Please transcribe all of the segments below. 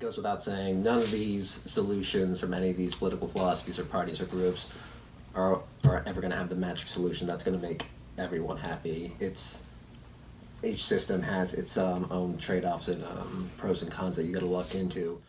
goes without saying, none of these solutions from any of these political philosophies or parties or groups are ever going to have the magic solution that's going to make everyone happy. Each system has its own trade-offs and pros and cons that you got to look into.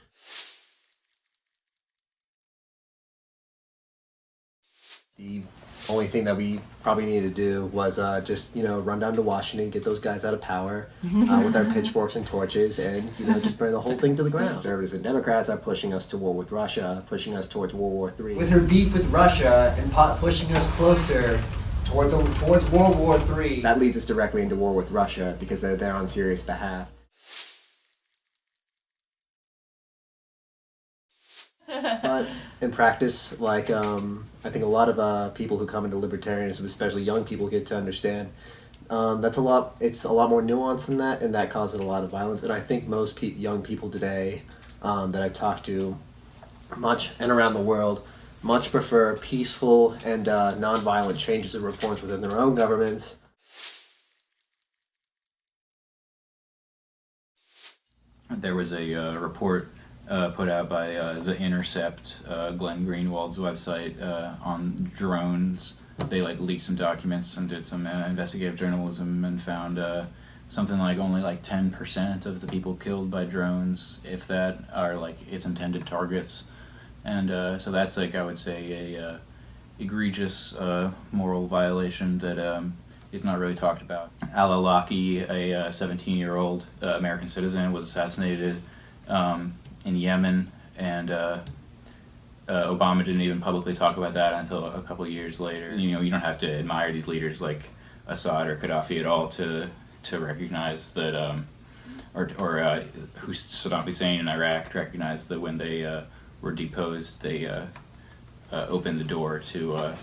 The only thing that we probably needed to do was just run down to Washington, get those guys out of power with our pitchforks and torches, and just burn the whole thing to the ground. Conservatives and Democrats are pushing us to war with Russia, pushing us towards World War III. With her beef with Russia and pushing us closer towards World War III. That leads us directly into war with Russia because they're there on Syria's behalf. But in practice, I think a lot of people who come into libertarianism, especially young people, get to understand it's a lot more nuanced than that, and that causes a lot of violence. And I think most young people today that I've talked to, much and around the world, much prefer peaceful and nonviolent changes and reforms within their own governments. There was a report put out by The Intercept, Glenn Greenwald's website, on drones. They leaked some documents and did some investigative journalism and found something only 10% of the people killed by drones, if that, are its intended targets. And so that's I would say a egregious moral violation that is not really talked about. Al-Awlaki, a 17-year-old American citizen, was assassinated in Yemen, and Obama didn't even publicly talk about that until a couple of years later. You don't have to admire these leaders like Assad or Gaddafi at all to recognize that, or Saddam Hussein in Iraq, to recognize that when they were deposed, they opened the door to a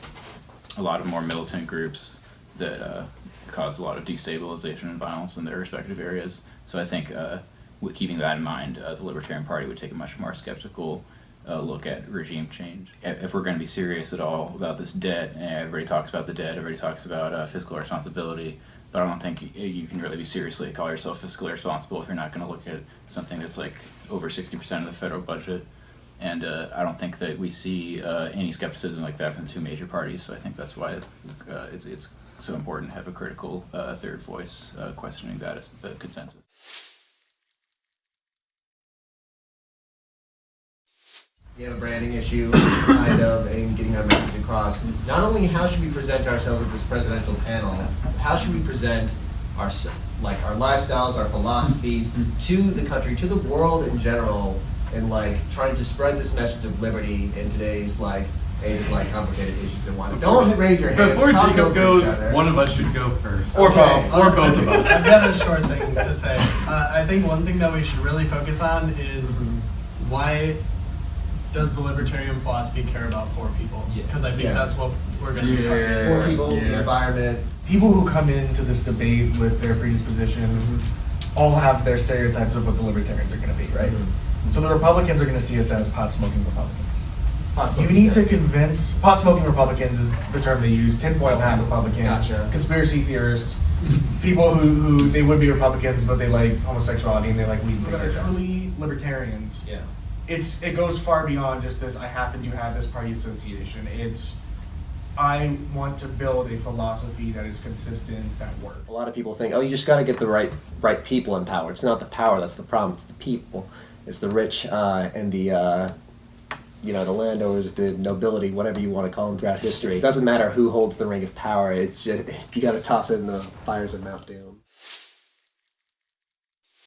lot of more militant groups that caused a lot of destabilization and violence in their respective areas. So I think with keeping that in mind, the Libertarian Party would take a much more skeptical look at regime change. If we're going to be serious at all about this debt, and everybody talks about the debt, everybody talks about fiscal responsibility, but I don't think you can really be seriously call yourself fiscally responsible if you're not going to look at something that's over 60% of the federal budget. And I don't think that we see any skepticism like that from the two major parties, so I think that's why it's so important to have a critical third voice questioning that as the consensus. We have a branding issue, in getting our message across. Not only how should we present ourselves at this presidential panel, how should we present our lifestyles, our philosophies to the country, to the world in general, and trying to spread this message of liberty in today's age of complicated issues and whatnot. Don't raise your hand. Before Jacob goes, one of us should go first. Or both. Or both of us. I've got a short thing to say. I think one thing that we should really focus on is why does the libertarian philosophy care about poor people? Because I think that's what we're going to be talking about. Poor people, the environment. People who come into this debate with their predisposition all have their stereotypes of what the libertarians are going to be, right? So the Republicans are going to see us as pot-smoking Republicans. You need to convince, pot-smoking Republicans is the term they use, tinfoil hat Republicans, conspiracy theorists, people who they would be Republicans but they like homosexuality and they like weed and things like that. Truly libertarians. Yeah. It goes far beyond just this, I happen to have this party association. I want to build a philosophy that is consistent, that works. A lot of people think, you just got to get the right people in power. It's not the power that's the problem, it's the people. It's the rich and the landowners, the nobility, whatever you want to call them throughout history. It doesn't matter who holds the ring of power. It's just, you got to toss it in the fires of Mount Doom.